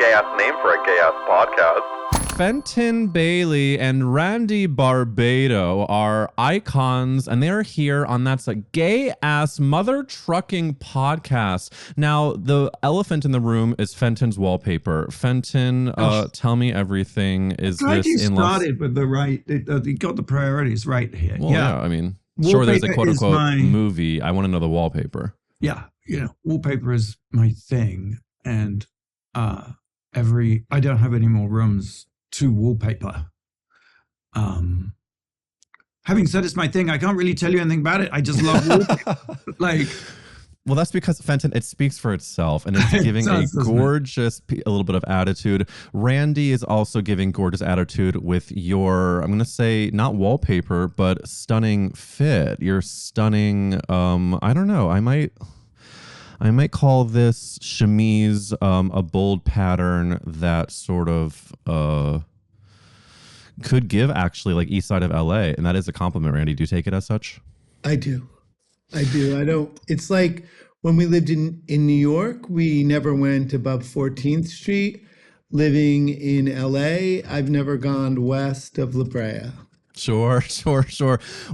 gay-ass name for a gay-ass podcast. Fenton Bailey and Randy Barbato are icons, and they are here on That's a Gay-Ass Mother Trucking Podcast. Now, the elephant in the room is Fenton's wallpaper. Fenton, tell me everything. Is Glad this you in started with the right, you got the priorities right here. Well, yeah, I mean, sure, there's a quote-unquote movie. I want to know the wallpaper. Yeah, wallpaper is my thing, and I don't have any more rooms to wallpaper. Having said it's my thing, I can't really tell you anything about it. I just love wallpaper. Well, that's because, Fenton, it speaks for itself, and it's giving a gorgeous, a little bit of attitude. Randy is also giving gorgeous attitude with your, I'm going to say, not wallpaper, but stunning fit. Your stunning, I don't know, I might call this chemise a bold pattern that sort of could give actually like east side of LA. And that is a compliment, Randy. Do you take it as such? I do. I don't. It's like when we lived in New York, we never went above 14th Street. Living in LA, I've never gone west of La Brea. Sure.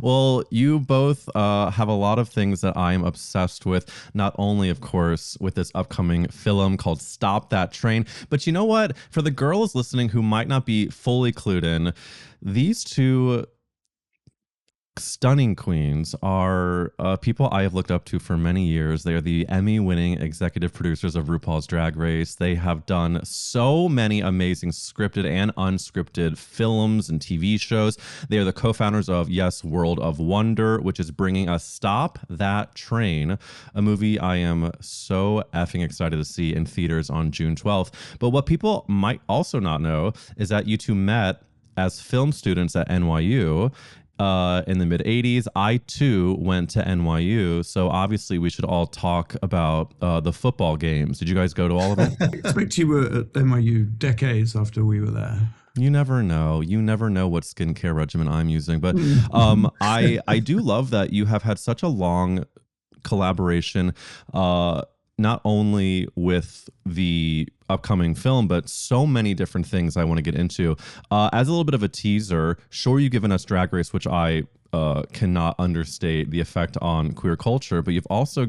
Well, you both have a lot of things that I'm obsessed with, not only, of course, with this upcoming film called Stop That Train, but you know what? For the girls listening who might not be fully clued in, these two stunning queens are people I have looked up to for many years. They are the Emmy-winning executive producers of RuPaul's Drag Race. They have done so many amazing scripted and unscripted films and TV shows. They are the co-founders of Yes, World of Wonder, which is bringing us Stop That Train, a movie I am so effing excited to see in theaters on June 12th. But what people might also not know is that you two met as film students at NYU in the mid 80s. I too went to NYU, so obviously we should all talk about the football games. Did you guys go to all of them? I expect you were at NYU decades after we were there. You never know. You never know what skincare regimen I'm using. But I do love that you have had such a long collaboration, not only with the upcoming film, but so many different things I want to get into. As a little bit of a teaser, sure, you've given us Drag Race, which I cannot understate the effect on queer culture, but you've also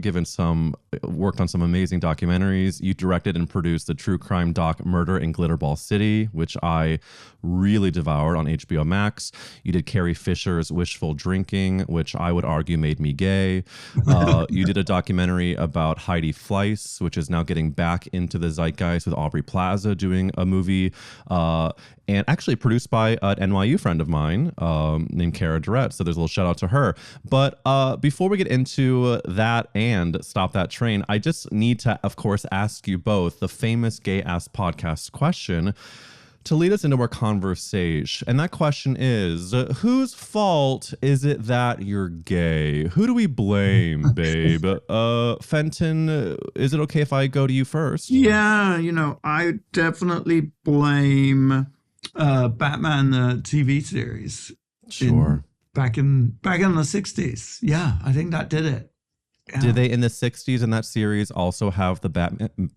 worked on some amazing documentaries. You directed and produced the true crime doc Murder in Glitterball City, which I really devoured on HBO Max. You did Carrie Fisher's Wishful Drinking, which I would argue made me gay. You did a documentary about Heidi Fleiss, which is now getting back into the zeitgeist with Aubrey Plaza doing a movie, and actually produced by an NYU friend of mine named Cara Durrett. So there's a little shout out to her. But before we get into that and Stop That Train, I just need to, of course, ask you both the famous Gay Ass Podcast question to lead us into our conversation. And that question is, whose fault is it that you're gay? Who do we blame, babe? Fenton, is it okay if I go to you first? Yeah, I definitely blame Batman, the TV series. Sure. Back in the 60s. Yeah, I think that did it. Yeah. Did they in the 60s in that series also have the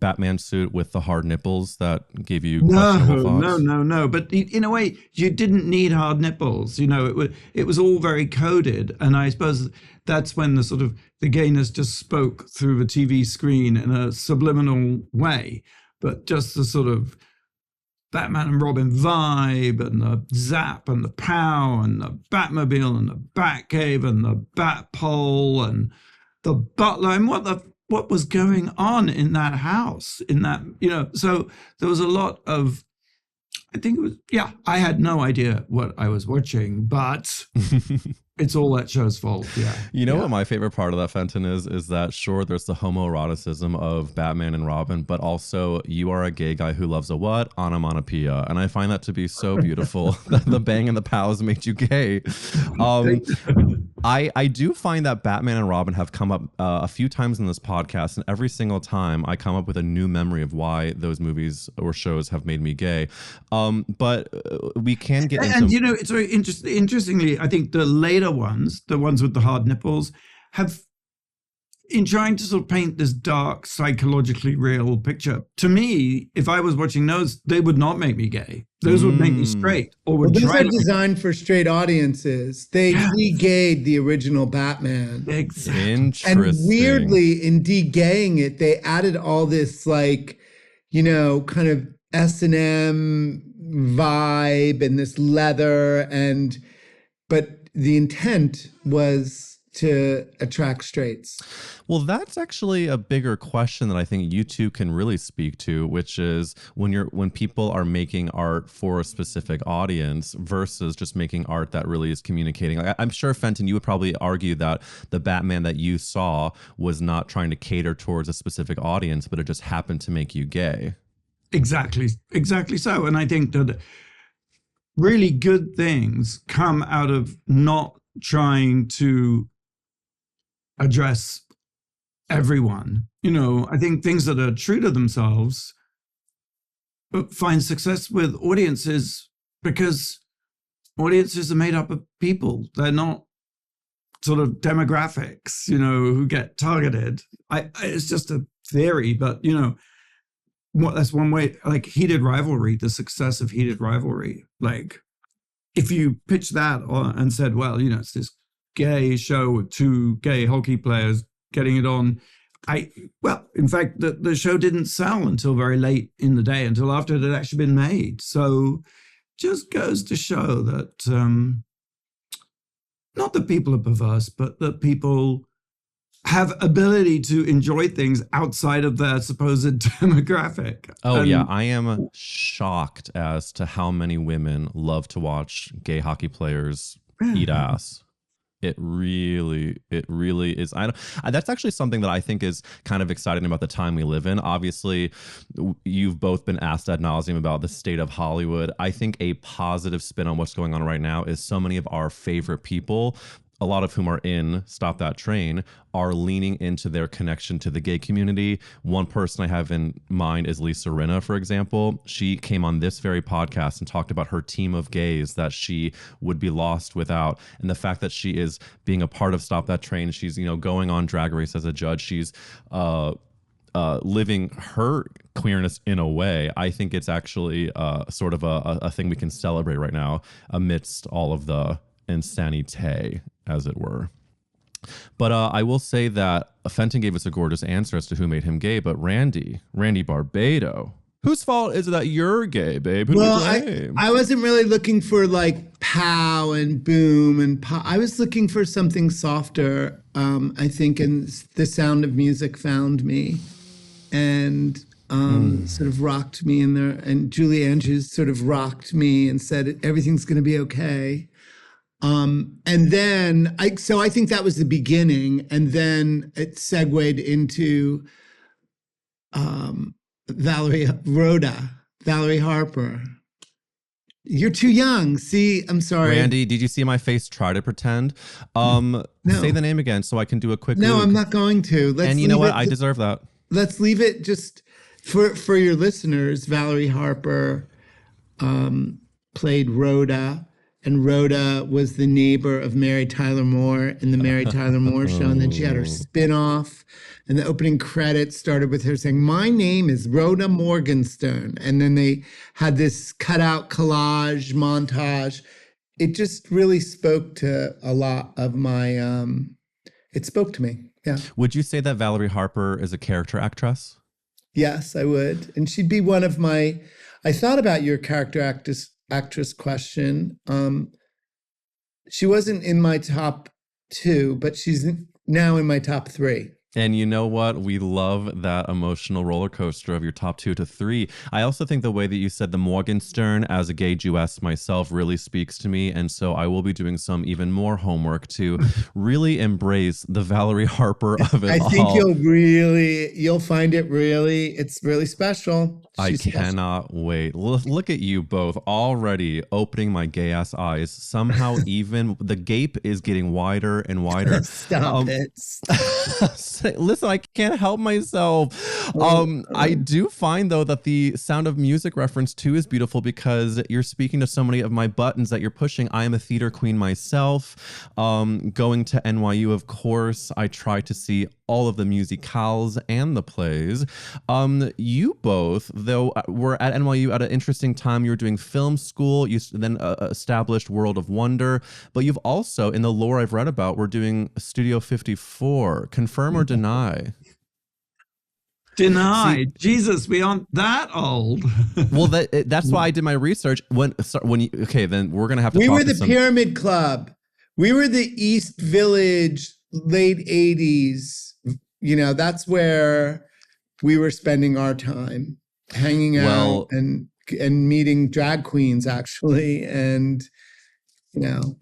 Batman suit with the hard nipples that gave you questionable thoughts? No. But in a way, you didn't need hard nipples. It was all very coded. And I suppose that's when the gayness just spoke through the TV screen in a subliminal way. But just the sort of Batman and Robin vibe and the zap and the pow and the Batmobile and the Batcave and the Batpole and the butler and what was going on in that house, so there was a lot of, I think it was, I had no idea what I was watching, but it's all that show's fault. Yeah. What my favorite part of that, Fenton, is that sure, there's the homoeroticism of Batman and Robin, but also you are a gay guy who loves a what? Onomatopoeia. And I find that to be so beautiful. The bang and the pows made you gay. I do find that Batman and Robin have come up a few times in this podcast, and every single time I come up with a new memory of why those movies or shows have made me gay. But we can get into... And it's very interestingly, I think the later ones, the ones with the hard nipples, have in trying to sort of paint this dark, psychologically real picture, to me, if I was watching those, they would not make me gay. Those would make me straight, or would Well, those try are to. designed for straight audiences. They de-gayed the original Batman. Exactly. Interesting. And weirdly, in de-gaying it, they added all this, like, you know, kind of S&M vibe and this leather, but the intent was to attract straights. Well, that's actually a bigger question that I think you two can really speak to, which is when people are making art for a specific audience versus just making art that really is communicating. Like, I'm sure, Fenton, you would probably argue that the Batman that you saw was not trying to cater towards a specific audience, but it just happened to make you gay. Exactly so. And I think that really good things come out of not trying to address everyone. You know, I think things that are true to themselves find success with audiences because audiences are made up of people. They're not sort of demographics, you know, who get targeted. It's just a theory, but, you know, that's one way. Like Heated Rivalry, the success of Heated Rivalry. Like, if you pitch that and said, well, you know, it's this gay show with two gay hockey players getting it on. In fact, the show didn't sell until very late in the day, until after it had actually been made. So just goes to show that not that people are perverse, but that people have ability to enjoy things outside of their supposed demographic. Oh, yeah. I am shocked as to how many women love to watch gay hockey players eat ass. It really is. That's actually something that I think is kind of exciting about the time we live in. Obviously, you've both been asked ad nauseum about the state of Hollywood. I think a positive spin on what's going on right now is so many of our favorite people, a lot of whom are in Stop That Train, are leaning into their connection to the gay community. One person I have in mind is Lisa Rinna, for example. She came on this very podcast and talked about her team of gays that she would be lost without. And the fact that she is being a part of Stop That Train, she's, you know, going on Drag Race as a judge. She's living her queerness in a way. I think it's actually sort of a thing we can celebrate right now amidst all of the insanité, as it were. But I will say that Fenton gave us a gorgeous answer as to who made him gay, but Randy Barbato, whose fault is it that you're gay, babe? Well, I wasn't really looking for like pow and boom and pop. I was looking for something softer, I think, and The Sound of Music found me and sort of rocked me in there. And Julie Andrews sort of rocked me and said, everything's going to be okay. And then I think that was the beginning, and then it segued into Valerie Harper. You're too young. See, I'm sorry. Randy, did you see my face try to pretend? No. Say the name again so I can do a quick No, look. I'm not going to. And you know what? I deserve that. Let's leave it just for your listeners. Valerie Harper played Rhoda. And Rhoda was the neighbor of Mary Tyler Moore in the Mary Tyler Moore show. And then she had her spin-off. And the opening credits started with her saying, "My name is Rhoda Morgenstern." And then they had this cutout collage montage. It just really spoke to a lot of my, it spoke to me. Yeah. Would you say that Valerie Harper is a character actress? Yes, I would. And she'd be one of my, I thought about your character actress question. She wasn't in my top 2, but she's now in my top 3. And you know what? We love that emotional roller coaster of your top 2 to 3. I also think the way that you said the Morgenstern as a gay Jewess myself really speaks to me. And so I will be doing some even more homework to really embrace the Valerie Harper of it all. I think you'll find it it's really special. I cannot wait. Look at you both already opening my gay ass eyes. Somehow even the gape is getting wider and wider. Stop it. Listen, I can't help myself. I do find though that the Sound of Music reference too is beautiful because you're speaking to so many of my buttons that you're pushing. I am a theater queen myself. Going to NYU, of course, I try to see all of the musicals and the plays. You both, though, were at NYU at an interesting time. You were doing film school. You then established World of Wonder. But you've also, in the lore I've read about, we're doing Studio 54. Confirm or deny? Deny. See, Jesus, we aren't that old. Well, that's why I did my research. Then we're gonna have to. We were the Pyramid Club. We were the East Village, late 80s. You know, that's where we were spending our time, hanging out and meeting drag queens, actually, and you know.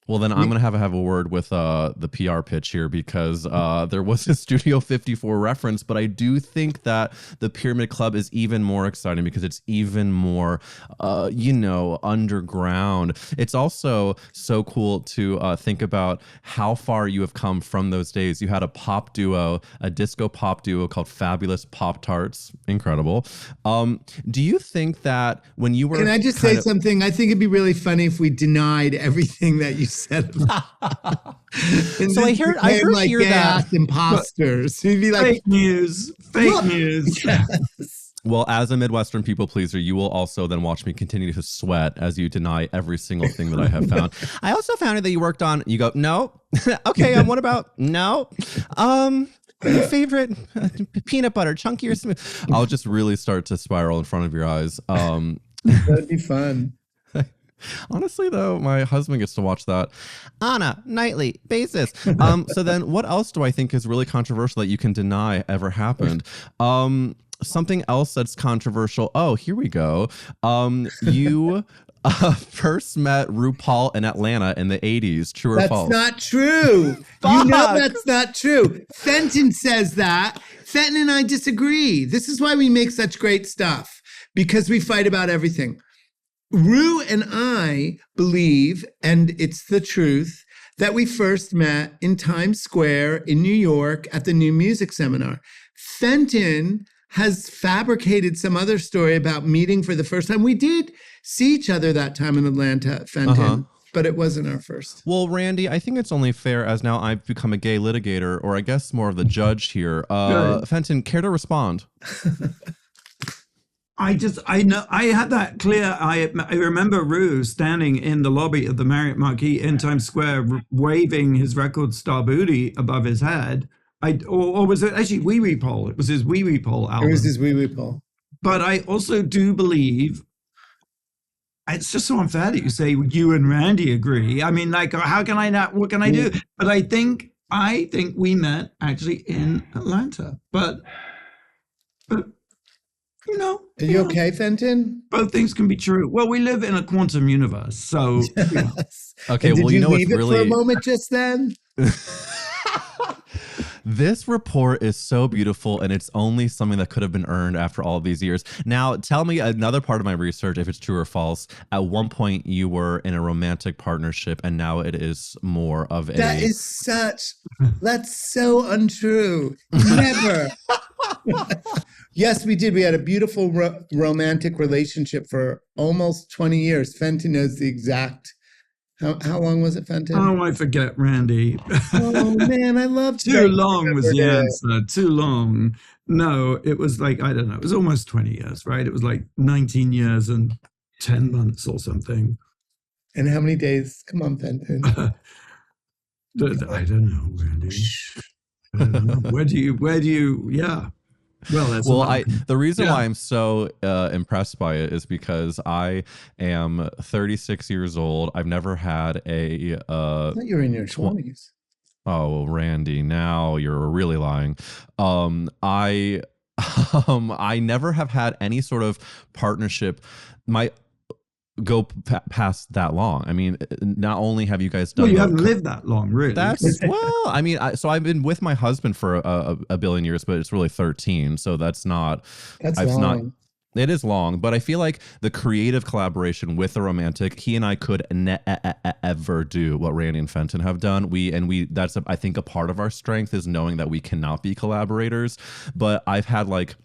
Well, then I'm going to have a word with the PR pitch here, because there was a Studio 54 reference, but I do think that the Pyramid Club is even more exciting because it's even more, underground. It's also so cool to think about how far you have come from those days. You had a pop duo, a disco pop duo called Fabulous Pop-Tarts. Incredible. Do you think that when you were... Can I just say something? I think it'd be really funny if we denied everything that you said. So I heard like hear that imposters. You'd be like, fake news. Yes. Well, as a Midwestern people pleaser, you will also then watch me continue to sweat as you deny every single thing that I have found. I also found that you worked on. You go, no. Okay. And what about no? Your favorite peanut butter, chunky or smooth? I'll just really start to spiral in front of your eyes. That'd be fun. Honestly, though, my husband gets to watch that on a nightly basis. So then what else do I think is really controversial that you can deny ever happened? Something else that's controversial. Oh, here we go. You first met RuPaul in Atlanta in the 80s. True or false? That's not true. You know that's not true. Fenton says that. Fenton and I disagree. This is why we make such great stuff, because we fight about everything. Ru and I believe, and it's the truth, that we first met in Times Square in New York at the New Music Seminar. Fenton has fabricated some other story about meeting for the first time. We did see each other that time in Atlanta, Fenton, but it wasn't our first. Well, Randy, I think it's only fair, as now I've become a gay litigator, or I guess more of the judge here. Fenton, care to respond? I know I had that clear. I remember Ru standing in the lobby of the Marriott Marquis in Times Square, waving his record Star Booty above his head. Or was it actually Wee Wee Pole? It was his Wee Wee Pole album. It was his Wee Wee Pole. But I also do believe it's just so unfair that you say you and Randy agree. I mean, like, how can I not? What can I do? But I think we met actually in Atlanta. But. You know, are you okay, Fenton? Both things can be true. Well, we live in a quantum universe, so. Yes. Okay, and well, you know, leave it's it really for a moment just then. This report is so beautiful, and it's only something that could have been earned after all of these years. Now, tell me another part of my research, if it's true or false. At one point, you were in a romantic partnership, and now it is more of a... That's so untrue. Never. Yes, we did. We had a beautiful romantic relationship for almost 20 years. Fenton knows the exact... How long was it, Fenton? Oh, I forget, Randy. Oh, man, I love Too long was the answer. Too long. No, it was like, I don't know. It was almost 20 years, right? It was like 19 years and 10 months or something. And how many days? Come on, Fenton. I don't know, Randy. I don't know. Where do you, yeah. Well, the reason why I'm so impressed by it is because I am 36 years old. I've never had a... I thought you were in your 20s. Oh, well, Randy, now you're really lying. I never have had any sort of partnership go past that long. I mean, not only have you guys done... Well, you haven't lived that long, really. I mean, so I've been with my husband for a billion years, but it's really 13. So that's long. It is long, but I feel like the creative collaboration with a romantic, he and I could never do what Randy and Fenton have done. That's I think a part of our strength is knowing that we cannot be collaborators. But I've had like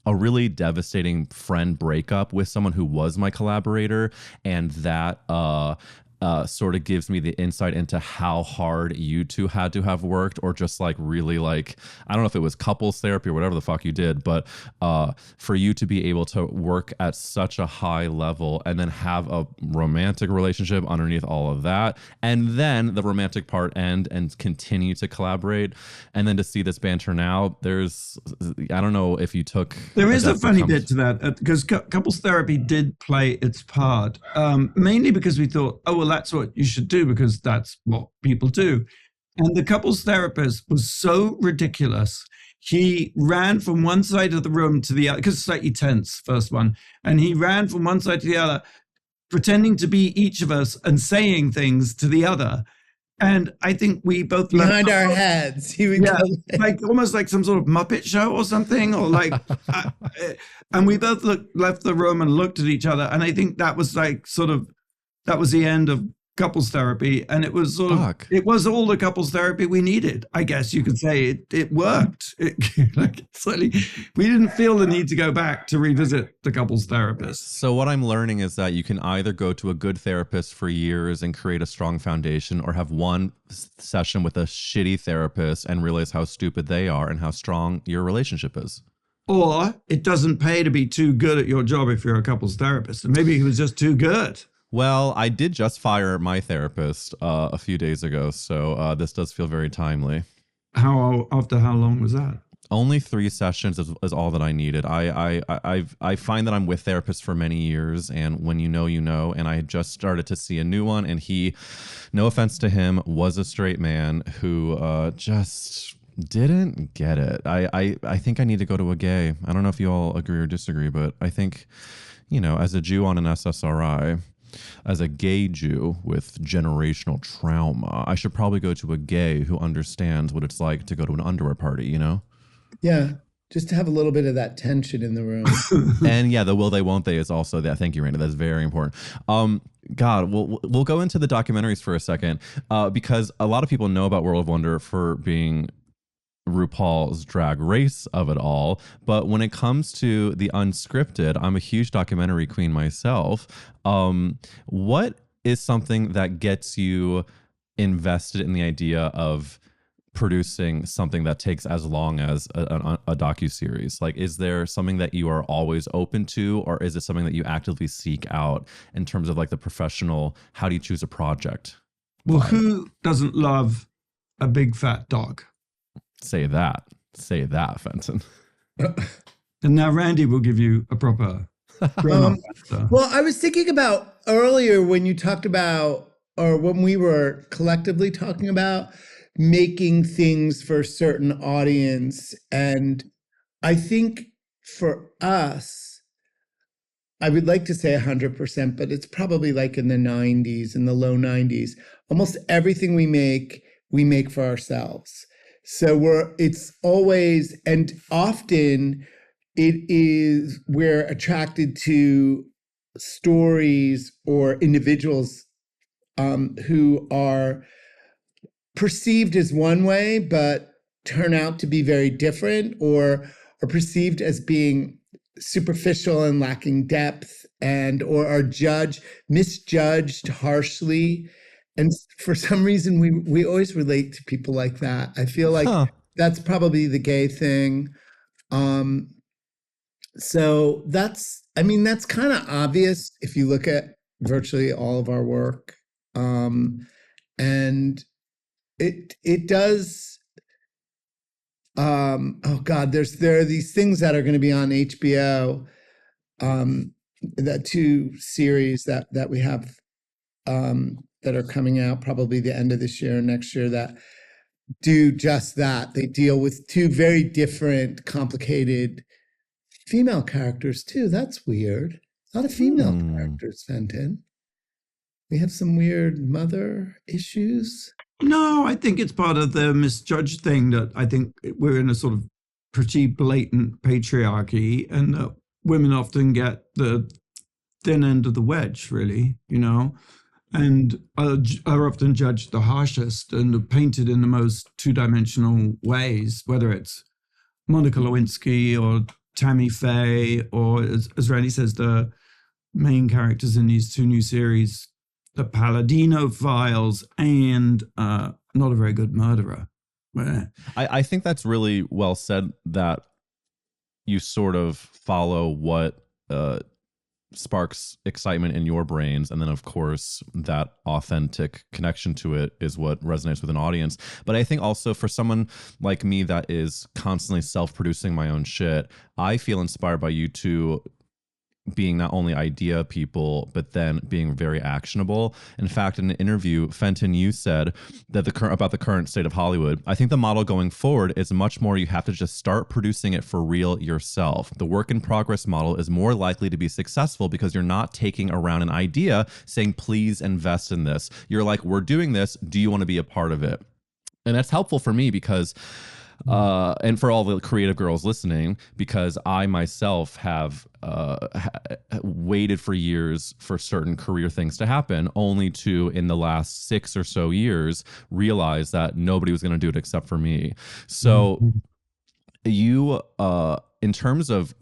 a really devastating friend breakup with someone who was my collaborator, and that sort of gives me the insight into how hard you two had to have worked, or just like really like, I don't know if it was couples therapy or whatever the fuck you did, but for you to be able to work at such a high level and then have a romantic relationship underneath all of that, and then the romantic part end and continue to collaborate, and then to see this banter now, I don't know if you took... There is a funny bit to that, because couples therapy did play its part, mainly because we thought, oh, well, that's what you should do because that's what people do. And the couples therapist was so ridiculous. He ran from one side of the room to the other, because it's slightly tense, first one. And he ran from one side to the other, pretending to be each of us and saying things to the other. And I think we both behind our heads. He would like almost like some sort of Muppet show or something, or like, and we both left the room and looked at each other. And I think that was like that was the end of couples therapy, and it was it was all the couples therapy we needed, I guess you could say. It worked. We didn't feel the need to go back to revisit the couples therapist. So what I'm learning is that you can either go to a good therapist for years and create a strong foundation, or have one session with a shitty therapist and realize how stupid they are and how strong your relationship is. Or it doesn't pay to be too good at your job if you're a couples therapist, and maybe he was just too good. Well, I did just fire my therapist a few days ago, so this does feel very timely. After how long was that? Only 3 sessions is all that I needed. I find that I'm with therapists for many years, and when you know, and I had just started to see a new one, and he, no offense to him, was a straight man who just didn't get it. I think I need to go to a gay. I don't know if you all agree or disagree, but I think, as a Jew on an SSRI, as a gay Jew with generational trauma, I should probably go to a gay who understands what it's like to go to an underwear party, Yeah, just to have a little bit of that tension in the room. And yeah, the will they, won't they is also that. Thank you, Randy. That's very important. God, we'll go into the documentaries for a second, because a lot of people know about World of Wonder for being RuPaul's Drag Race of it all, but when it comes to the unscripted, I'm a huge documentary queen myself. What is something that gets you invested in the idea of producing something that takes as long as a docuseries? Like, is there something that you are always open to, or is it something that you actively seek out in terms of like the professional, how do you choose a project? Well, who doesn't love a big fat dog? Say that, Fenton. And now Randy will give you a proper answer. Well, I was thinking about earlier when you talked about, or when we were collectively talking about making things for a certain audience. And I think for us, I would like to say 100%, but it's probably like in the 90s, in the low 90s. Almost everything we make for ourselves. So it's always, and often we're attracted to stories or individuals who are perceived as one way, but turn out to be very different, or are perceived as being superficial and lacking depth, or are misjudged harshly. And for some reason, we always relate to people like that. I feel like that's probably the gay thing. So that's kind of obvious if you look at virtually all of our work. And it does. Oh God, there are these things that are going to be on HBO. The 2 series that we have. That are coming out probably the end of this year or next year that do just that. They deal with 2 very different, complicated female characters too. That's weird. A lot of female characters, Fenton. We have some weird mother issues. No, I think it's part of the misjudged thing that I think we're in a sort of pretty blatant patriarchy, and women often get the thin end of the wedge, really, and are often judged the harshest and painted in the most 2-dimensional ways, whether it's Monica Lewinsky or Tammy Faye, or as Randy says, the main characters in these 2 new series, the Palladino files, and not a very good murderer. I think that's really well said, that you sort of follow what sparks excitement in your brains, and then of course that authentic connection to it is what resonates with an audience. But I think also for someone like me that is constantly self-producing my own shit, I feel inspired by you two being not only idea people, but then being very actionable. In fact, in an interview, Fenton, you said that about the current state of Hollywood, I think the model going forward is much more you have to just start producing it for real yourself. The work in progress model is more likely to be successful because you're not taking around an idea saying, please invest in this. You're like, we're doing this. Do you want to be a part of it? And that's helpful for me because and for all the creative girls listening, because I myself have waited for years for certain career things to happen, only to, in the last 6 or so years, realize that nobody was going to do it except for me. So you, in terms of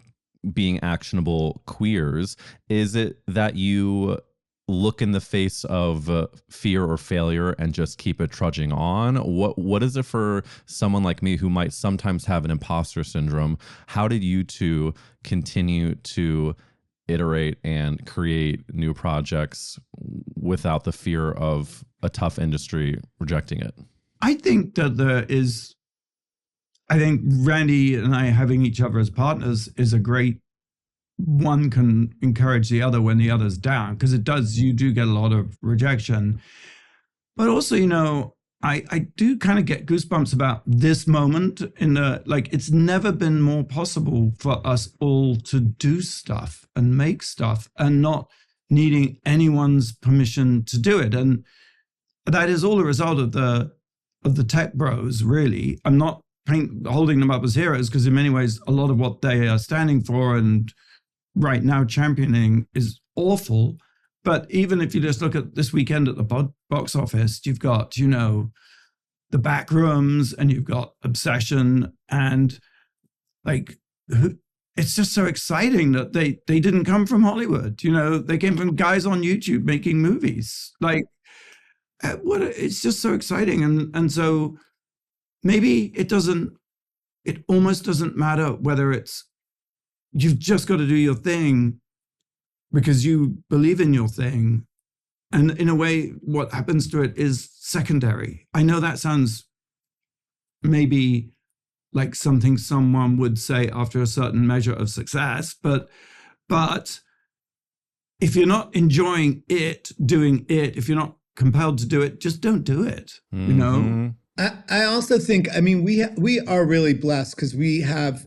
being actionable queers, is it that you look in the face of fear or failure and just keep it trudging on? What is it for someone like me who might sometimes have an imposter syndrome? How did you two continue to iterate and create new projects without the fear of a tough industry rejecting it? I think that I think Randy and I having each other as partners is a great, one can encourage the other when the other's down, because you do get a lot of rejection. But also, I do kind of get goosebumps about this moment it's never been more possible for us all to do stuff and make stuff and not needing anyone's permission to do it. And that is all a result of the tech bros, really. I'm not holding them up as heroes, because in many ways, a lot of what they are standing for and right now championing is awful. But even if you just look at this weekend at the box office, you've got, the Back Rooms, and you've got Obsession, and it's just so exciting that they didn't come from Hollywood. They came from guys on YouTube making movies. It's just so exciting. And so maybe it almost doesn't matter whether you've just got to do your thing because you believe in your thing. And in a way, what happens to it is secondary. I know that sounds maybe like something someone would say after a certain measure of success, but if you're not enjoying it, doing it, if you're not compelled to do it, just don't do it, I also think, we are really blessed because we have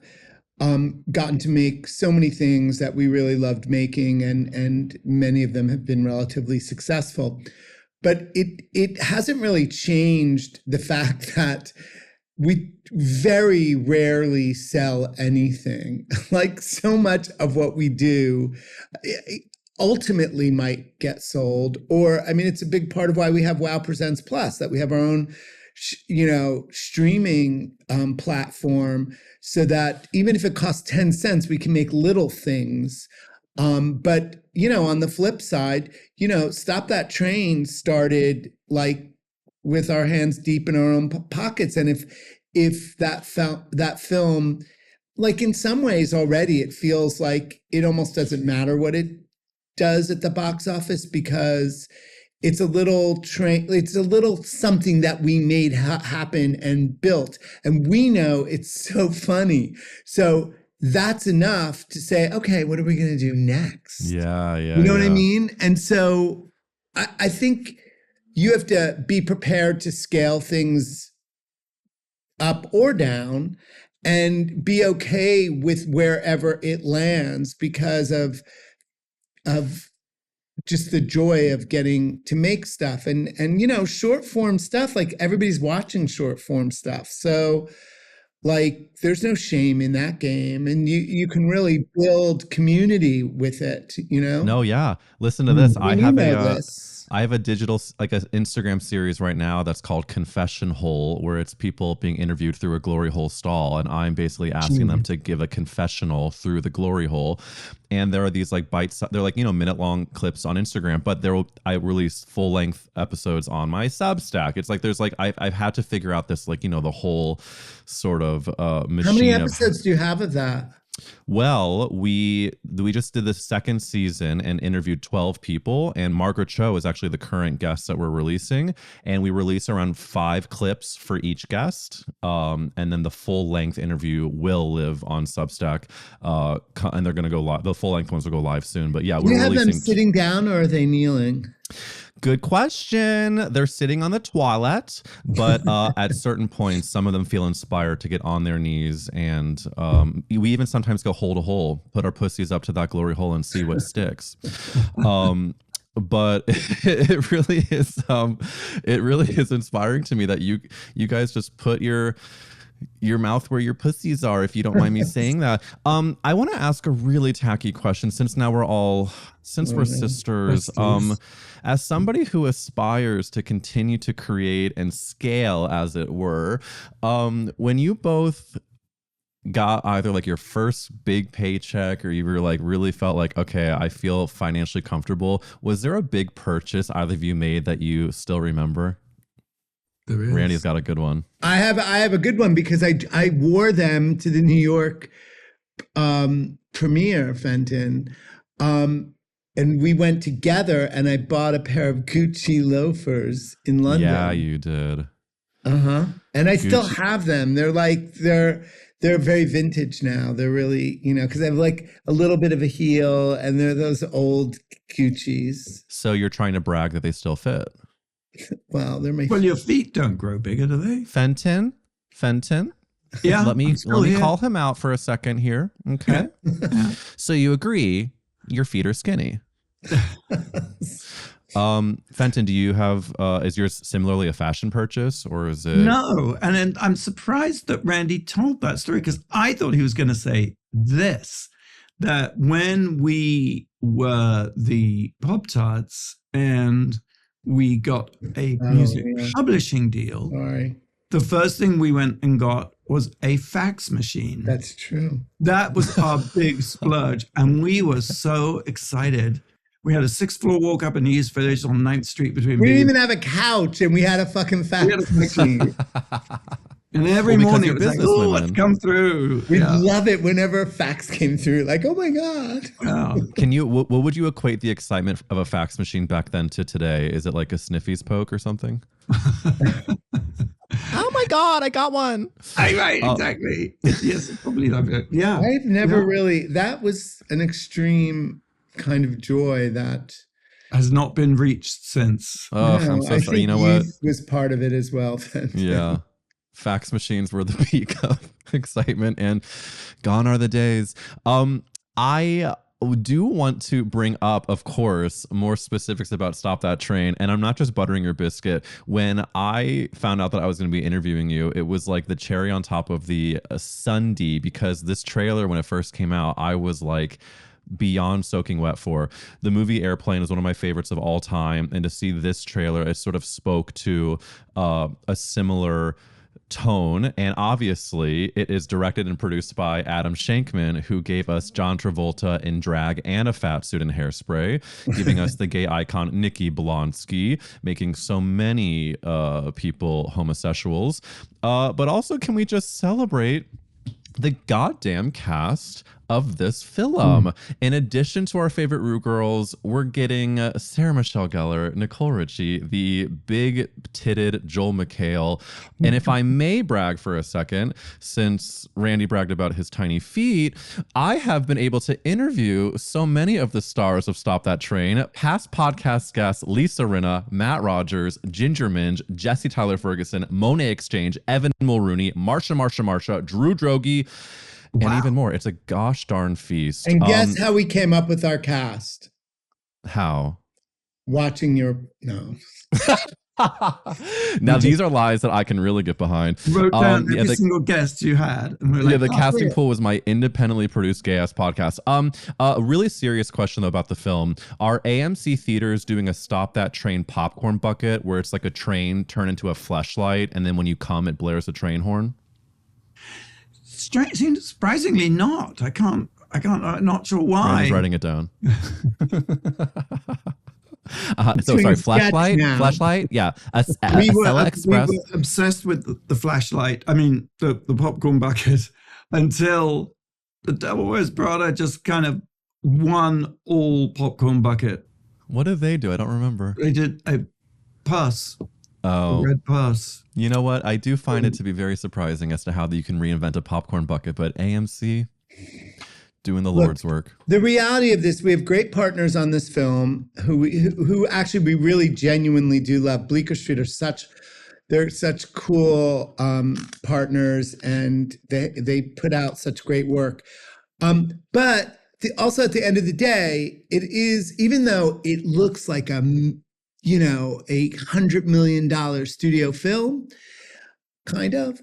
gotten to make so many things that we really loved making, and many of them have been relatively successful. But it hasn't really changed the fact that we very rarely sell anything. So much of what we do ultimately might get sold, or it's a big part of why we have Wow Presents Plus, that we have our own streaming platform, so that even if it costs 10 cents, we can make little things. But, on the flip side, Stop That Train started with our hands deep in our own pockets. And if that film, in some ways already, it feels like it almost doesn't matter what it does at the box office, because it's a little something that we made happen and built. And we know it's so funny. So that's enough to say, okay, what are we going to do next? Yeah. You know what I mean? And so I think you have to be prepared to scale things up or down and be okay with wherever it lands, because of just the joy of getting to make stuff and short form stuff. Everybody's watching short form stuff. So there's no shame in that game, and you can really build community with it, No, yeah. Listen to this. I have a digital, like an Instagram series right now that's called Confession Hole, where it's people being interviewed through a glory hole stall. And I'm basically asking them to give a confessional through the glory hole. And there are these like bites, they're like, minute long clips on Instagram, but I release full length episodes on my Substack. It's like, there's like, I've had to figure out this, like, the whole sort of machine. How many episodes do you have of that? Well, we just did the second season and interviewed 12 people, and Margaret Cho is actually the current guest that we're releasing, and we release around 5 clips for each guest, and then the full length interview will live on Substack, and they're going to go live. The full length ones will go live soon, but yeah, Do you have them sitting down or are they kneeling? Good question. They're sitting on the toilet, but at certain points, some of them feel inspired to get on their knees. And we even sometimes go hole to hole, put our pussies up to that glory hole and see what sticks. But it really is inspiring to me that you guys just put your mouth where your pussies are, if you don't mind me saying that. I want to ask a really tacky question since we're sisters. As somebody who aspires to continue to create and scale, as it were, when you both got either like your first big paycheck or you were like really felt like, okay, I feel financially comfortable, was there a big purchase either of you made that you still remember? There is. Randy's got a good one. I have a good one because I wore them to the New York premiere, Fenton. And we went together and I bought a pair of Gucci loafers in London. Yeah, you did. And I Gucci. still have them. They're very vintage now. They're really, because they have like a little bit of a heel and they're those old Gucci's. So you're trying to brag that they still fit. Well, they're my Well, your feet don't grow bigger, do they? Fenton. Yeah. Let me call him out for a second here. Okay. Yeah. So you agree your feet are skinny. Fenton, do you have is yours similarly a fashion purchase or is it? No. And then I'm surprised that Randy told that story because I thought he was going to say this, that when we were the Pop-Tarts and we got a music publishing deal, Sorry. the first thing we went and got was a fax machine. That's true. That was our big splurge. And we were so excited. We had a 6th floor walk up in the East Village on 9th Street between We me didn't and even have a couch and we had a fucking fax machine. and every Well, morning it because was like, you're oh, businesswomen. it's come through. We'd Yeah. love it whenever a fax came through. Like, oh my God. Yeah. Can you what would you equate the excitement of a fax machine back then to today? Is it like a Sniffy's poke or something? Oh my God, I got one. Right, exactly. Yes, probably like that. Yeah. I've never Yeah. really, that was an extreme kind of joy that Has not been reached since. Oh, No, I'm so I sorry. You think know what? youth was part of it as well. Fenton. Yeah. Fax machines were the peak of excitement and gone are the days. I do want to bring up, of course, more specifics about Stop That Train. And I'm not just buttering your biscuit. When I found out that I was going to be interviewing you, it was like the cherry on top of the sundae, because this trailer, when it first came out, I was like beyond soaking wet for. The movie Airplane is one of my favorites of all time. And to see this trailer, it sort of spoke to a similar tone, and obviously it is directed and produced by Adam Shankman, who gave us John Travolta in drag and a fat suit and hairspray, giving us the gay icon Nikki Blonsky, making so many people homosexuals. But also, can we just celebrate the goddamn cast of this film? In addition to our favorite Rue girls, we're getting Sarah Michelle Gellar, Nicole Richie, the big-titted Joel McHale. And if I may brag for a second, since Randy bragged about his tiny feet, I have been able to interview so many of the stars of Stop That Train, past podcast guests Lisa Rinna, Matt Rogers, Ginger Minge, Jesse Tyler Ferguson, Monet Exchange, Evan Mulrooney, Marsha, Drew Droege, and even more. It's a gosh darn feast. And guess how we came up with our cast? How? Watching your, no. Now these are lies that I can really get behind. Wrote down Yeah, every single guest you had, and we're like, yeah, the "Oh, casting yeah." pool was my independently produced gay ass podcast. A really serious question though about the film. Are AMC theaters doing a stop that train popcorn bucket where it's like a train turned into a fleshlight, and then when you come, it blares a train horn? Surprisingly not. I can't. I'm not sure why. Randy's writing it down. So Doing sorry, a sketch flashlight, now. flashlight, yeah. we were Acela Express. obsessed with the flashlight. I mean, the popcorn bucket, until the Devil Wears Prada just kind of won all popcorn bucket. What did they do? I don't remember. They did a pus, a Oh, red pus. you know what? I do find it to be very surprising as to how you can reinvent a popcorn bucket, but AMC doing the Lord's work. The reality of this, we have great partners on this film who actually we really genuinely do love. Bleecker Street they're such cool partners, and they put out such great work. But also at the end of the day, it is, even though it looks like a $100 million studio film, kind of.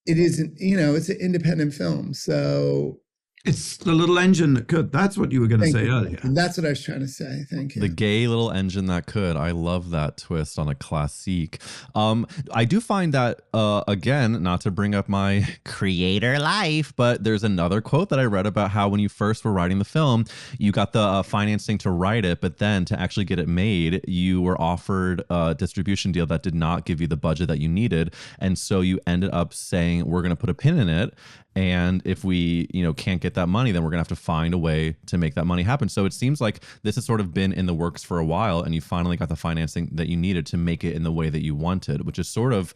It isn't, it's an independent film. So It's the little engine that could. That's what you were going to say earlier. that's what I was trying to say. Thank you. The gay little engine that could. I love that twist on a classique. I do find that, again, not to bring up my creator life, but there's another quote that I read about how when you first were writing the film, you got the financing to write it, but then to actually get it made, you were offered a distribution deal that did not give you the budget that you needed. And so you ended up saying, we're going to put a pin in it. And if we, can't get that money, then we're gonna have to find a way to make that money happen. So it seems like this has sort of been in the works for a while, and you finally got the financing that you needed to make it in the way that you wanted, which is sort of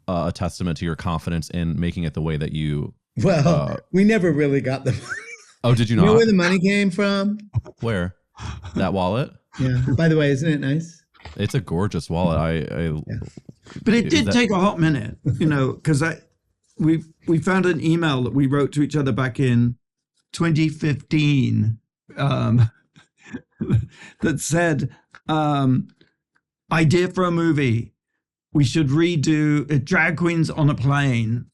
a testament to your confidence in making it the way that you. Well, we never really got the money. Oh, did you You not? know where the money came from? Where? That wallet? Yeah. By the way, isn't it nice? It's a gorgeous wallet. But it did take a hot minute, because we found an email that we wrote to each other back in 2015 that said, idea for a movie. We should redo Drag Queens on a Plane,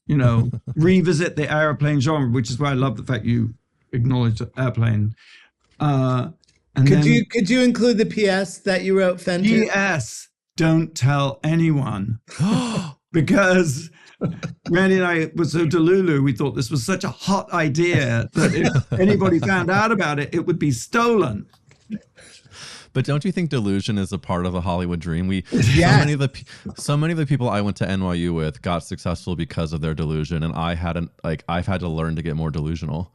revisit the airplane genre, which is why I love the fact you acknowledged airplane. And could you include the PS that you wrote, Fenton? PS, don't tell anyone. Because Randy and I were so delulu, we thought this was such a hot idea that if anybody found out about it, it would be stolen. But don't you think delusion is a part of the Hollywood dream? Yes. So many of the people I went to NYU with got successful because of their delusion, and I've had to learn to get more delusional.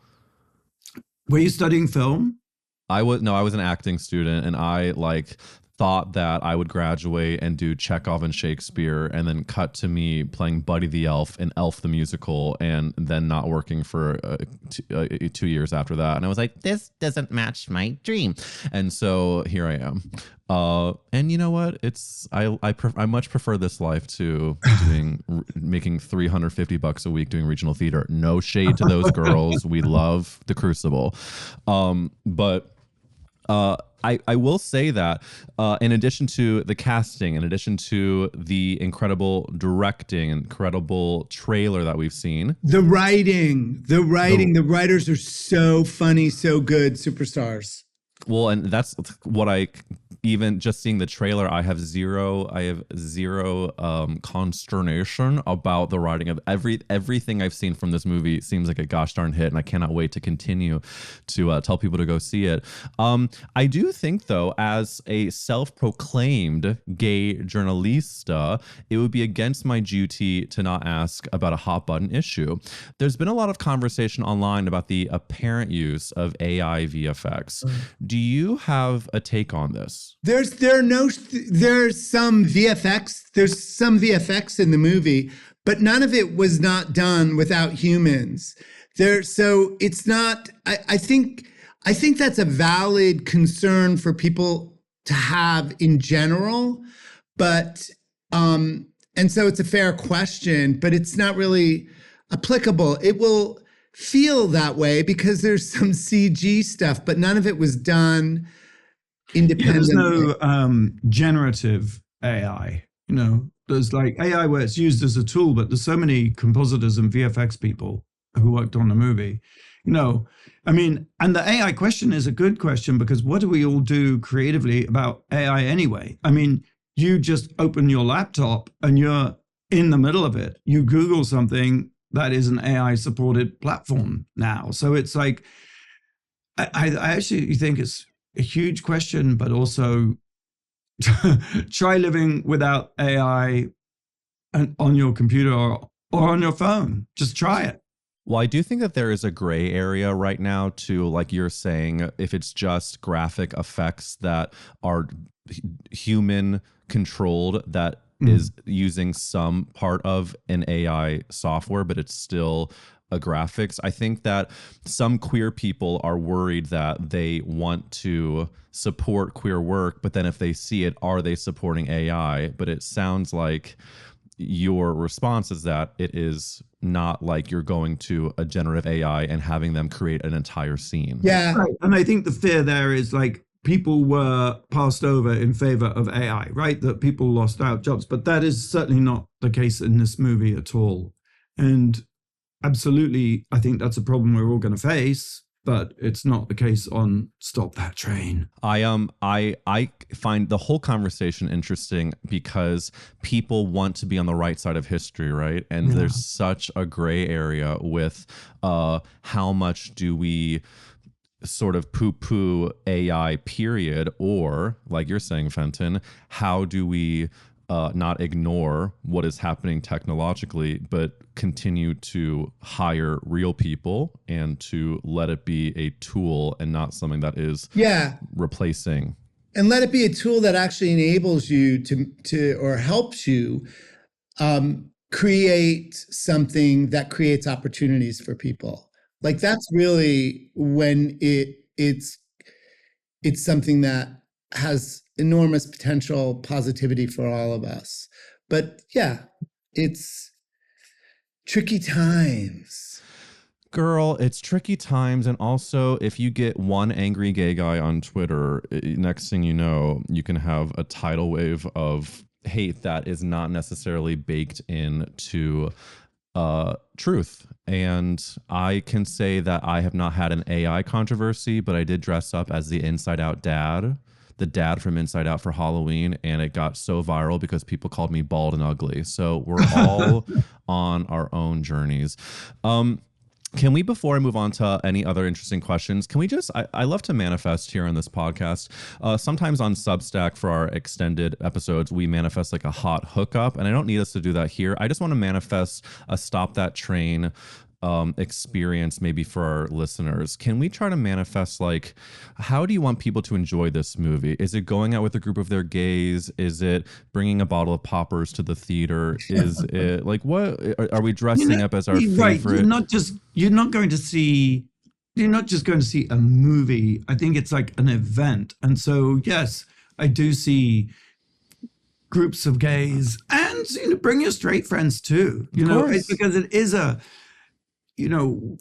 Were you studying film? I was an acting student, and I thought that I would graduate and do Chekhov and Shakespeare, and then cut to me playing Buddy the Elf in Elf the Musical, and then not working for 2 years after that. And I was like, this doesn't match my dream. And so here I am. And you know what? I much prefer this life to making $350 a week doing regional theater. No shade to those girls. We love The Crucible. But I will say that in addition to the casting, in addition to the incredible directing, incredible trailer that we've seen. The writing, the writers are so funny, so good, superstars. Well, and that's what even just seeing the trailer, I have zero consternation about the writing of everything I've seen from this movie. Seems like a gosh darn hit, and I cannot wait to continue to tell people to go see it. I do think, though, as a self-proclaimed gay journalista, it would be against my duty to not ask about a hot button issue. There's been a lot of conversation online about the apparent use of AI VFX. Do you have a take on this? There's some VFX in the movie, but none of it was not done without humans. So it's not. I think that's a valid concern for people to have in general, but and so it's a fair question, but it's not really applicable. It will feel that way because there's some CG stuff, but none of it was done There's independently. no generative AI. There's like AI where it's used as a tool, but there's so many compositors and VFX people who worked on the movie. And the AI question is a good question, because what do we all do creatively about AI anyway? You just open your laptop and you're in the middle of it. You Google something that is an AI supported platform now. So it's like, I actually think it's a huge question, but also try living without AI on your computer or on your phone. Just try it. Well, I do think that there is a gray area right now too, like you're saying, if it's just graphic effects that are human controlled, that is using some part of an AI software, but it's still a graphics. I think that some queer people are worried that they want to support queer work, but then if they see it, are they supporting AI? But it sounds like your response is that it is not like you're going to a generative AI and having them create an entire scene. Yeah. Right. And I think the fear there is like people were passed over in favor of AI, right? That people lost out jobs. But that is certainly not the case in this movie at all. And absolutely, I think that's a problem we're all going to face. But it's not the case on Stop That Train. I find the whole conversation interesting because people want to be on the right side of history, right? And there's such a gray area with how much do we sort of poo-poo AI period, or like you're saying, Fenton, how do we not ignore what is happening technologically, but continue to hire real people and to let it be a tool and not something that is replacing. And let it be a tool that actually enables you to or helps you create something that creates opportunities for people. Like that's really when it's something that has enormous potential positivity for all of us. But yeah, it's tricky times. Girl, it's tricky times. And also, if you get one angry gay guy on Twitter, next thing you know, you can have a tidal wave of hate that is not necessarily baked into truth. And I can say that I have not had an AI controversy, but I did dress up as the Inside Out dad, the dad from Inside Out for Halloween, and it got so viral because people called me bald and ugly. So we're all on our own journeys. Can we, before I move on to any other interesting questions, can we just, I love to manifest here on this podcast. Sometimes on Substack for our extended episodes, we manifest like a hot hookup, and I don't need us to do that here. I just want to manifest a Stop That Train experience maybe for our listeners. Can we try to manifest, like, how do you want people to enjoy this movie? Is it going out with a group of their gays? Is it bringing a bottle of poppers to the theater? Is it like, what are we dressing up as our favorite? Right. You're not just going to see a movie. I think it's like an event. And so, yes, I do see groups of gays, and bring your straight friends too. It's because it is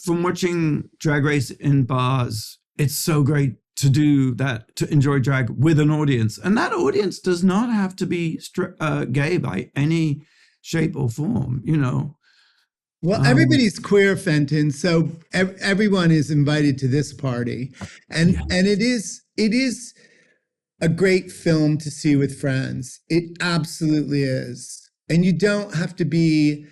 from watching Drag Race in bars, it's so great to do that, to enjoy drag with an audience. And that audience does not have to be gay by any shape or form, Well, everybody's queer, Fenton, so everyone is invited to this party. And it is a great film to see with friends. It absolutely is. And you don't have to be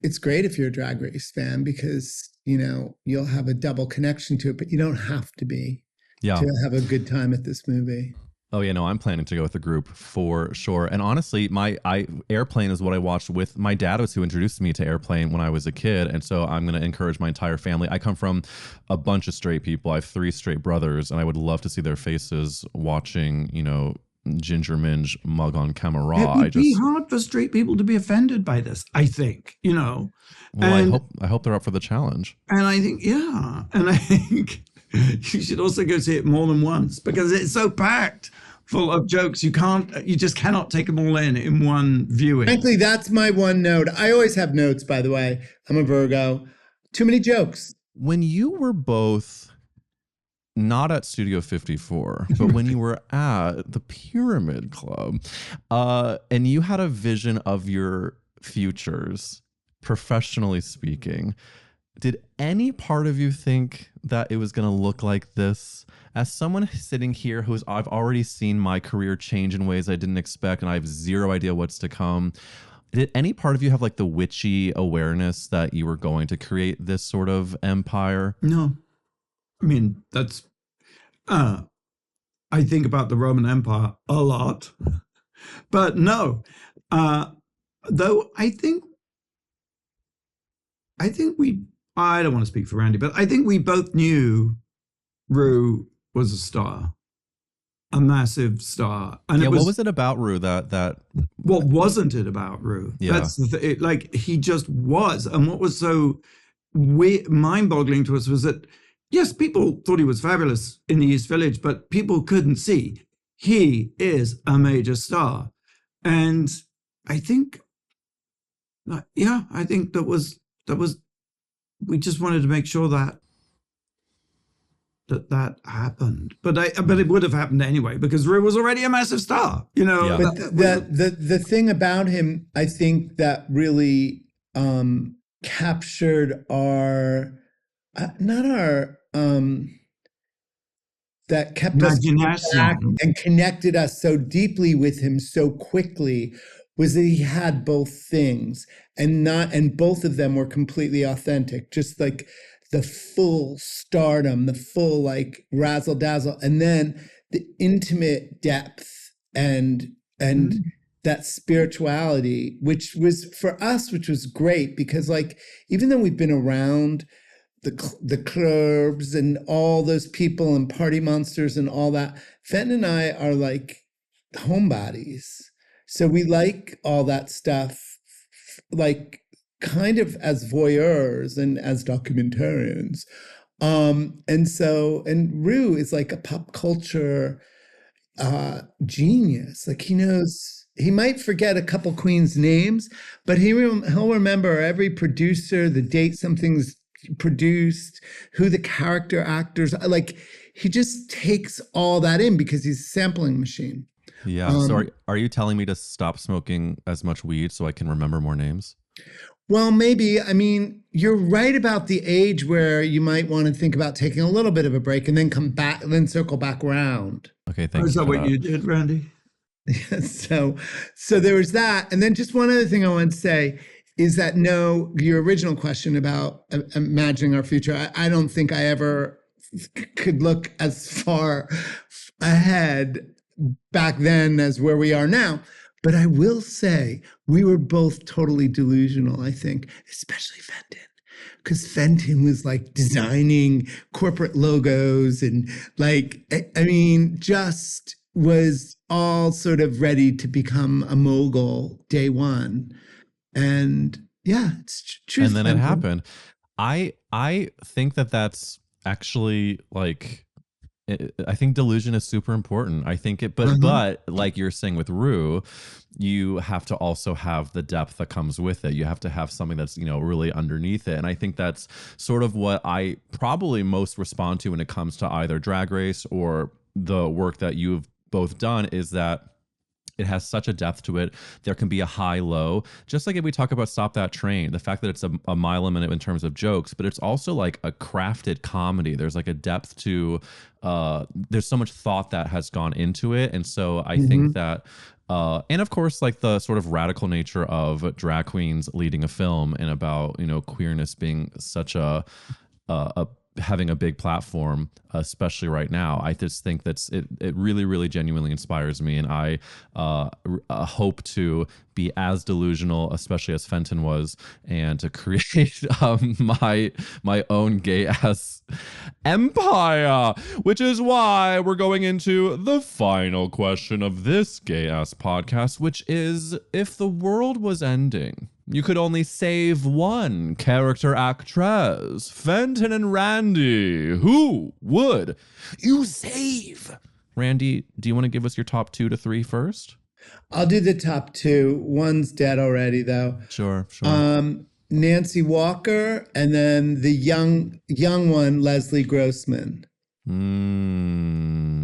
it's great if you're a Drag Race fan because, you'll have a double connection to it, but you don't have to be to have a good time at this movie. Oh, yeah, no, I'm planning to go with the group for sure. And honestly, Airplane is what I watched with my dad, was who introduced me to Airplane when I was a kid. And so I'm going to encourage my entire family. I come from a bunch of straight people. I have 3 straight brothers, and I would love to see their faces watching, Ginger Minge mug on camera. It would be hard for straight people to be offended by this, I think, Well, I hope they're up for the challenge. And I think, and I think you should also go see it more than once because it's so packed full of jokes. You just cannot take them all in one viewing. Frankly, that's my one note. I always have notes, by the way. I'm a Virgo. Too many jokes. When you were both not at Studio 54, but when you were at the Pyramid Club, and you had a vision of your futures, professionally speaking, did any part of you think that it was going to look like this? As someone sitting here I've already seen my career change in ways I didn't expect, and I have zero idea what's to come. Did any part of you have like the witchy awareness that you were going to create this sort of empire? No. I mean, that's, I think about the Roman Empire a lot, but no. Though I think I don't want to speak for Randy, but I think we both knew Ru was a star, a massive star. And what was it about Ru that what wasn't it about Ru? Yeah. That's like, he just was. And what was so mind-boggling to us was that, yes, people thought he was fabulous in the East Village, but people couldn't see he is a major star. And I think, I think that was we just wanted to make sure that happened, but it would have happened anyway because Ru was already a massive star, you know. Yeah. But the thing about him, I think that really captured our that kept us back and connected us so deeply with him so quickly was that he had both things, and both of them were completely authentic, just like the full stardom, the full like razzle dazzle, and then the intimate depth and that spirituality, which was for us, which was great because like, even though we've been around the clubs and all those people and party monsters and all that, Fenton and I are like homebodies. So we like all that stuff, like kind of as voyeurs and as documentarians. And Ru is like a pop culture genius. Like he might forget a couple queens' names, but he'll remember every producer, the date something's produced, who the character actors are. Like, he just takes all that in because he's a sampling machine. Yeah. So are you telling me to stop smoking as much weed so I can remember more names? Well, maybe. I mean, you're right about the age where you might want to think about taking a little bit of a break and then come back, then circle back around. Okay, thanks. Is that what you did, Randy? So there was that. And then just one other thing I want to say is that, no, your original question about imagining our future, I don't think I ever could look as far ahead back then as where we are now. But I will say we were both totally delusional, I think, especially Fenton, because Fenton was like designing corporate logos and like, I mean, just was all sort of ready to become a mogul day one. And yeah, it's true. And then it happened. I think that's actually like, I think delusion is super important. I think but like you're saying with Ru, you have to also have the depth that comes with it. You have to have something that's, really underneath it. And I think that's sort of what I probably most respond to when it comes to either Drag Race or the work that you've both done, is that it has such a depth to it. There can be a high low, just like if we talk about Stop That Train, the fact that it's a mile a minute in terms of jokes, but it's also like a crafted comedy. There's like a depth to, there's so much thought that has gone into it. And so I think that, and of course, like the sort of radical nature of drag queens leading a film and about, queerness being such a having a big platform, especially right now. I just think it really, really genuinely inspires me. And I hope to be as delusional, especially as Fenton was, and to create my own gay ass empire, which is why we're going into the final question of this gay ass podcast, which is, if the world was ending, you could only save one character actress, Fenton and Randy, who would you save? Randy, do you want to give us your top 2 to 3 first? I'll do the top 2. One's dead already, though. Sure. Nancy Walker, and then the young one, Leslie Grossman.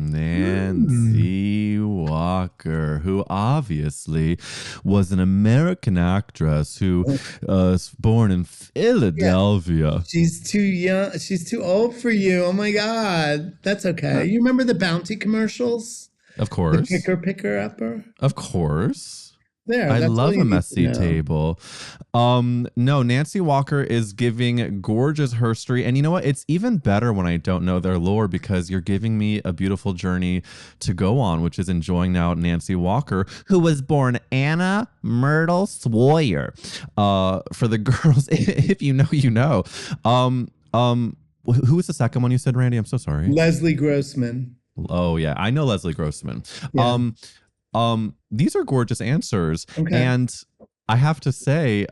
Nancy Walker, who obviously was an American actress who was born in Philadelphia. She's too young. She's too old for you. Oh my God. That's okay. You remember the Bounty commercials? Of course. The picker upper? Of course. There. I That's all love you a need to messy know. table. No, Nancy Walker is giving gorgeous herstory. And you know what? It's even better when I don't know their lore because you're giving me a beautiful journey to go on, which is enjoying now Nancy Walker, who was born Anna Myrtle Sawyer. For the girls, if you know, you know. Who was the second one you said, Randy? I'm so sorry. Leslie Grossman. Oh, yeah. I know Leslie Grossman. Yeah. These are gorgeous answers. Okay. And I have to say,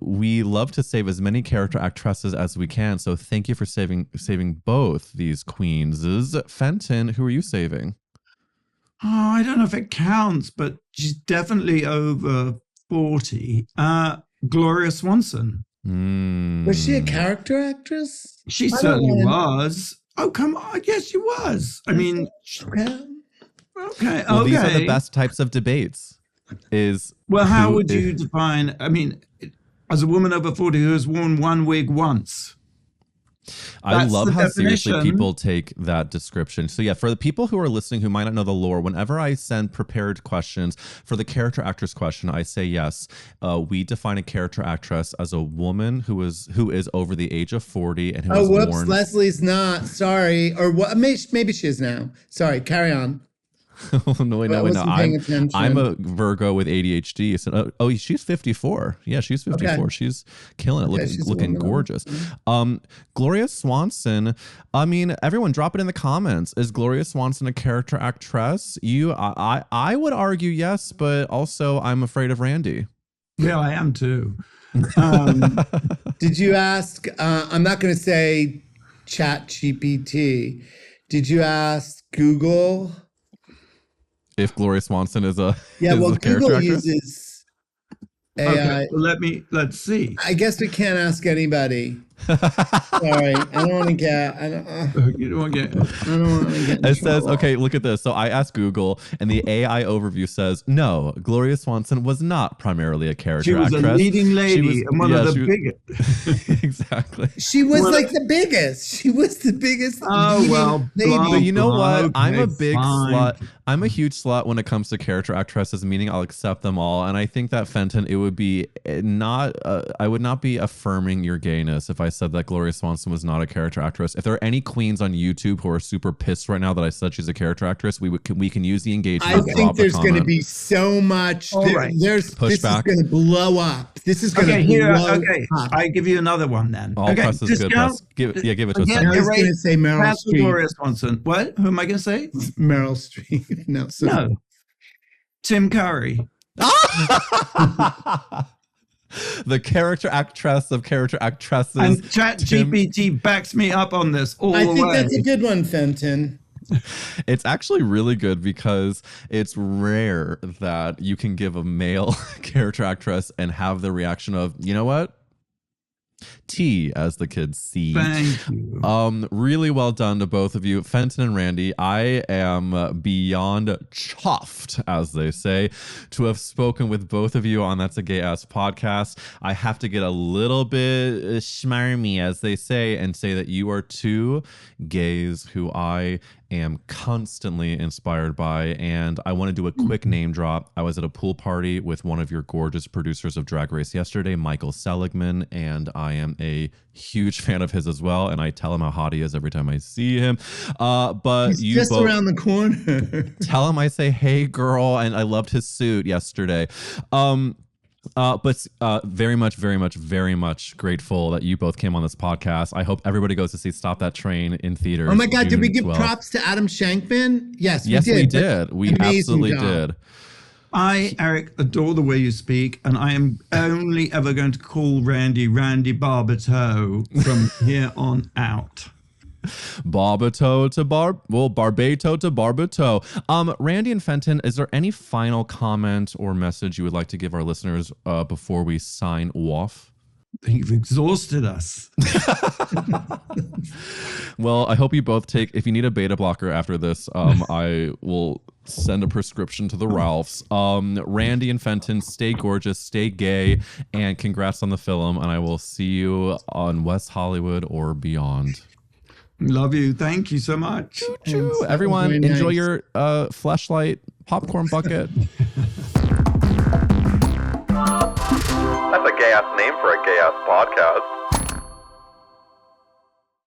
we love to save as many character actresses as we can. So thank you for saving both these queens. Fenton, who are you saving? Oh, I don't know if it counts, but she's definitely over 40. Gloria Swanson. Was she a character actress? She certainly was. Oh, come on. Yes, she was. I mean, okay. Well, these are the best types of debates. How would you define, I mean, as a woman over 40 who has worn one wig once? I love how seriously people take that description. So yeah, for the people who are listening who might not know the lore, whenever I send prepared questions for the character actress question, I say yes. We define a character actress as a woman who is over the age of 40 and who was born. Leslie's not. Sorry, or what? Maybe she is now. Sorry, carry on. No. I'm a Virgo with ADHD. So, she's 54. Yeah, she's 54. Okay. She's killing it, looking gorgeous. Gloria Swanson. I mean, everyone, drop it in the comments. Is Gloria Swanson a character actress? I would argue yes, but also I'm afraid of Randy. Yeah, I am too. Did you ask? I'm not going to say ChatGPT. Did you ask Google? If Gloria Swanson is a Google actress? Uses AI. Okay, let's see. I guess we can't ask anybody. Sorry, I don't want to get. You don't want to get. I don't want to get. It says, okay, look at this. So I asked Google, and the AI overview says, no, Gloria Swanson was not primarily a character actress. She was a leading lady and one of the biggest. Exactly. She was the biggest. She was the biggest. Oh well, but you know what? Okay, I'm a big slut. I'm a huge slut when it comes to character actresses, meaning I'll accept them all. And I think that Fenton, it would be not. I would not be affirming your gayness if I said that Gloria Swanson was not a character actress. If there are any queens on YouTube who are super pissed right now that I said she's a character actress, we can use the engagement. I think there's going to be so much. This is going to blow up. This is going to blow up. I give you another one then. All press is good press. Give it to us. I was going to say Meryl Streep. Gloria Swanson. What? Who am I going to say? Meryl Streep. No. Tim Curry. The character actress of character actresses. And ChatGPT backs me up on this all the way. I think that's a good one, Fenton. It's actually really good because it's rare that you can give a male character actress and have the reaction of, you know what? T, as the kids see. Thank you. Really well done to both of you, Fenton and Randy. I am beyond chuffed, as they say, to have spoken with both of you on That's a Gay Ass Podcast. I have to get a little bit schmarmy, as they say, and say that you are two gays who I am constantly inspired by. And I want to do a quick name drop. I was at a pool party with one of your gorgeous producers of Drag Race yesterday, Michael Seligman, and I am a huge fan of his as well. And I tell him how hot he is every time I see him. But he's just around the corner. Tell him I say, hey, girl. And I loved his suit yesterday. But very much, very much, very much grateful that you both came on this podcast. I hope everybody goes to see Stop That Train in theaters. Oh my God, did we give 12th. Props to Adam Shankman? Yes, we did. We absolutely did. I, Eric, adore the way you speak, and I am only ever going to call Randy Barbato from here on out. Barbato to Barbato. Randy and Fenton, is there any final comment or message you would like to give our listeners before we sign off? You've exhausted us. Well, I hope you both take, if you need a beta blocker after this, I will send a prescription to the Ralphs. Randy and Fenton, stay gorgeous, stay gay, and congrats on the film. And I will see you on West Hollywood or beyond. Love you. Thank you so much. Choo-choo. Everyone, very enjoy nice. your fleshlight popcorn bucket. That's a gay-ass name for a gay-ass podcast.